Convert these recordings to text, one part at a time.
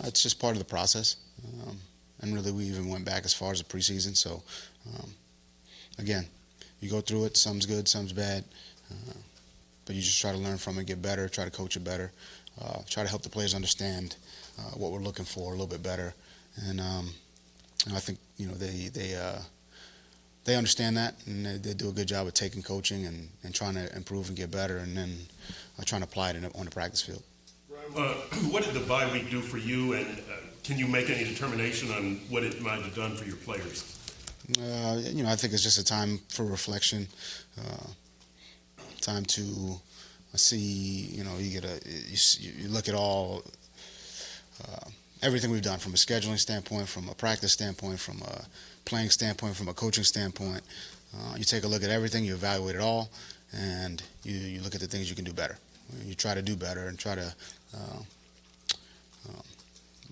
It's just part of the process. And really, we even went back as far as the preseason. So, again, you go through it. Some's good, some's bad. But you just try to learn from it, get better, try to coach it better, try to help the players understand what we're looking for a little bit better. And I think they understand that, and they do a good job of taking coaching and trying to improve and get better, and then trying to apply it on the practice field. What did the bye week do for you, and can you make any determination on what it might have done for your players? I think it's just a time for reflection, time to see. You look at all everything we've done from a scheduling standpoint, from a practice standpoint, from a playing standpoint, from a coaching standpoint. You take a look at everything, you evaluate it all, and you look at the things you can do better. You try to do better and try to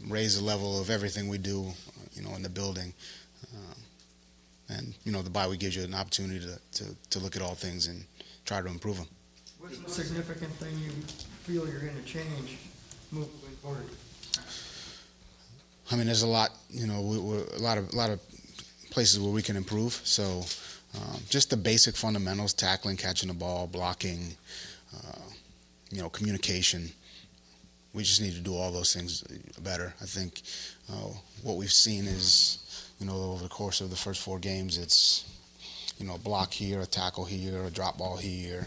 raise the level of everything we do, in the building. And the bye week gives you an opportunity to look at all things and try to improve them. What's the significant thing you feel you're going to change moving forward? I mean, there's a lot, a lot of places where we can improve. So just the basic fundamentals: tackling, catching the ball, blocking, communication. We just need to do all those things better. I think what we've seen is, over the course of the first 4 games, it's, a block here, a tackle here, a drop ball here.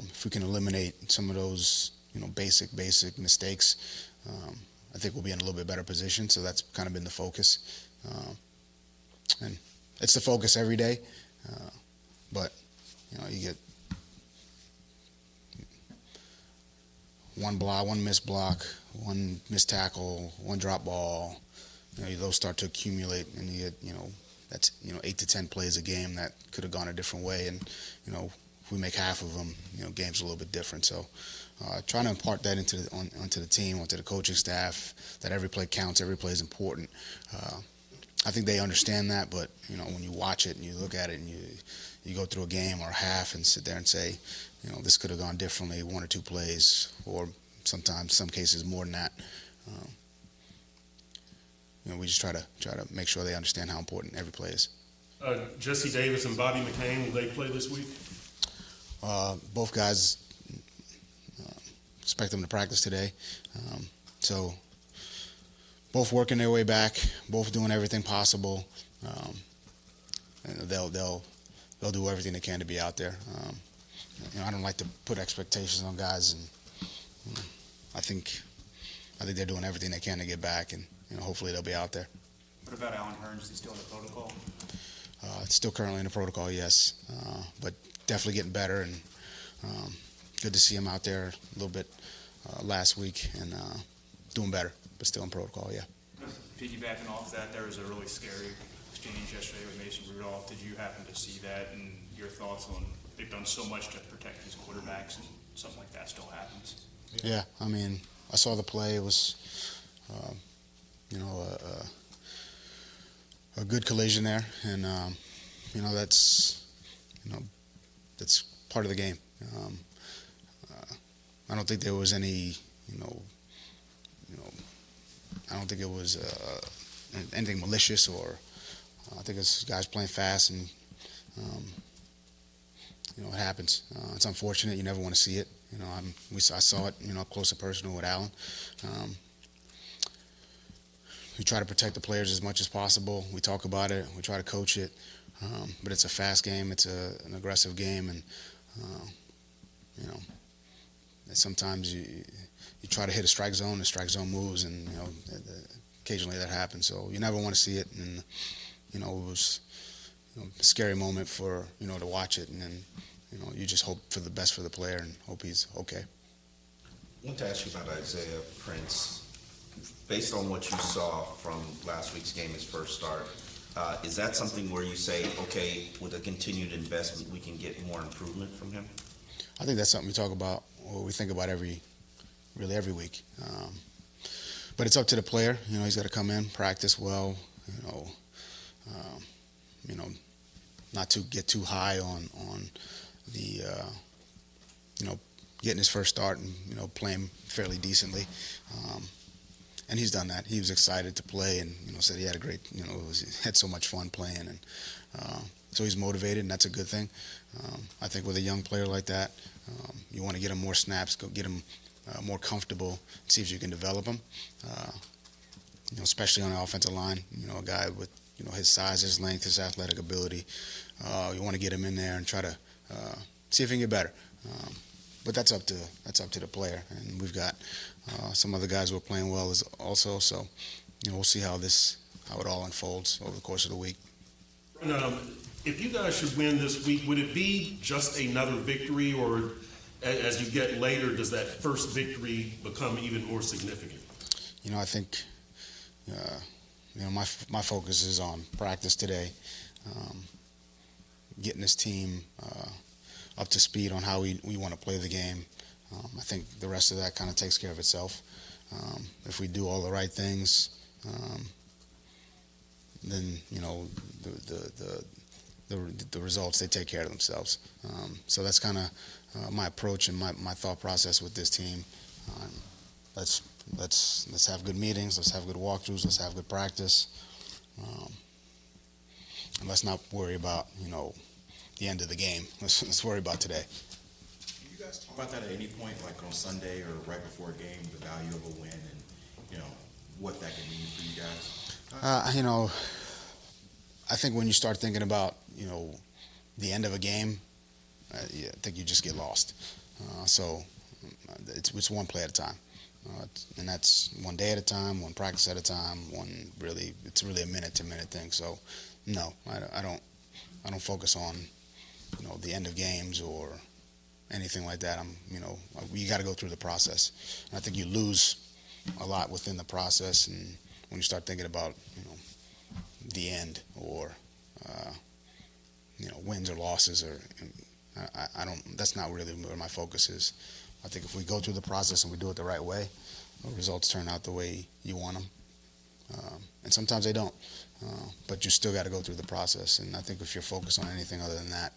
If we can eliminate some of those, basic mistakes, I think we'll be in a little bit better position. So that's kind of been the focus. And it's the focus every day. But, you get one missed block, one missed tackle, one drop ball. Those start to accumulate, and you get, that's 8 to 10 plays a game that could have gone a different way. And if we make half of them, game's a little bit different. So trying to impart that onto the team, onto the coaching staff, that every play counts, every play is important. I think they understand that, but when you watch it and you look at it and you go through a game or a half and sit there and say, this could have gone differently, 1 or 2 plays, or sometimes, some cases, more than that. We just try to make sure they understand how important every play is. Jesse Davis and Bobby McCain, will they play this week? Both guys expect them to practice today. So both working their way back, both doing everything possible. And they'll do everything they can to be out there. I don't like to put expectations on guys, and I think they're doing everything they can to get back, and hopefully they'll be out there. What about Alan Hearns? Is he still in the protocol? It's still currently in the protocol, yes, but definitely getting better, and good to see him out there a little bit last week and doing better, but still in protocol, yeah. Piggybacking off that, there was a really scary exchange yesterday with Mason Rudolph. Did you happen to see that, and your thoughts on they've done so much to protect these quarterbacks, and something like that still happens? Yeah, I mean, I saw the play. It was, a good collision there, and that's part of the game. I don't think there was any, I don't think it was anything malicious, or I think it's guys playing fast, and it happens. It's unfortunate. You never want to see it. I saw it, up close and personal with Allen. We try to protect the players as much as possible. We talk about it. We try to coach it. But it's a fast game. It's an aggressive game, and sometimes you try to hit a strike zone. The strike zone moves, and occasionally that happens. So you never want to see it, and it was a scary moment for to watch it, and then you just hope for the best for the player and hope he's okay. I want to ask you about Isaiah Prince. Based on what you saw from last week's game, his first start, is that something where you say, okay, with a continued investment, we can get more improvement from him? I think that's something we talk about, or we think about every week. But it's up to the player. He's got to come in, practice well, not to get too high on the, getting his first start and, playing fairly decently. and he's done that. He was excited to play, and said he had a great, had so much fun playing, and so he's motivated, and that's a good thing. I think with a young player like that, you want to get him more snaps, go get him more comfortable, see if you can develop him. Especially on the offensive line, a guy with his size, his length, his athletic ability. You want to get him in there and try to see if he can get better. But that's up to the player, and we've got some other guys who are playing well also. So we'll see how it all unfolds over the course of the week. If you guys should win this week, would it be just another victory, or as you get later, does that first victory become even more significant? I think my focus is on practice today, getting this team up to speed on how we want to play the game. I think the rest of that kind of takes care of itself. If we do all the right things, then the results, they take care of themselves. So that's kind of my approach and my thought process with this team. Let's have good meetings. Let's have good walkthroughs. Let's have good practice. And let's not worry about the end of the game. Let's worry about today. Do you guys talk about that at any point, like on Sunday or right before a game, the value of a win and what that can mean for you guys? I think when you start thinking about the end of a game, I think you just get lost. So it's one play at a time. And that's one day at a time, one practice at a time, it's really a minute-to-minute thing. So, no, I don't focus on, the end of games or anything like that. You got to go through the process. And I think you lose a lot within the process, and when you start thinking about, the end or, wins or losses, or I don't. That's not really where my focus is. I think if we go through the process and we do it the right way, the results turn out the way you want them. And sometimes they don't. But you still got to go through the process. And I think if you're focused on anything other than that,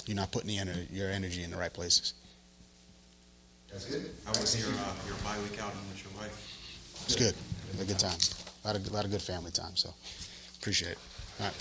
you're not putting your energy in the right places. That's good. How was your bye week outing with your wife? It's good. Had a good time. A lot of good family time. So appreciate it. All right.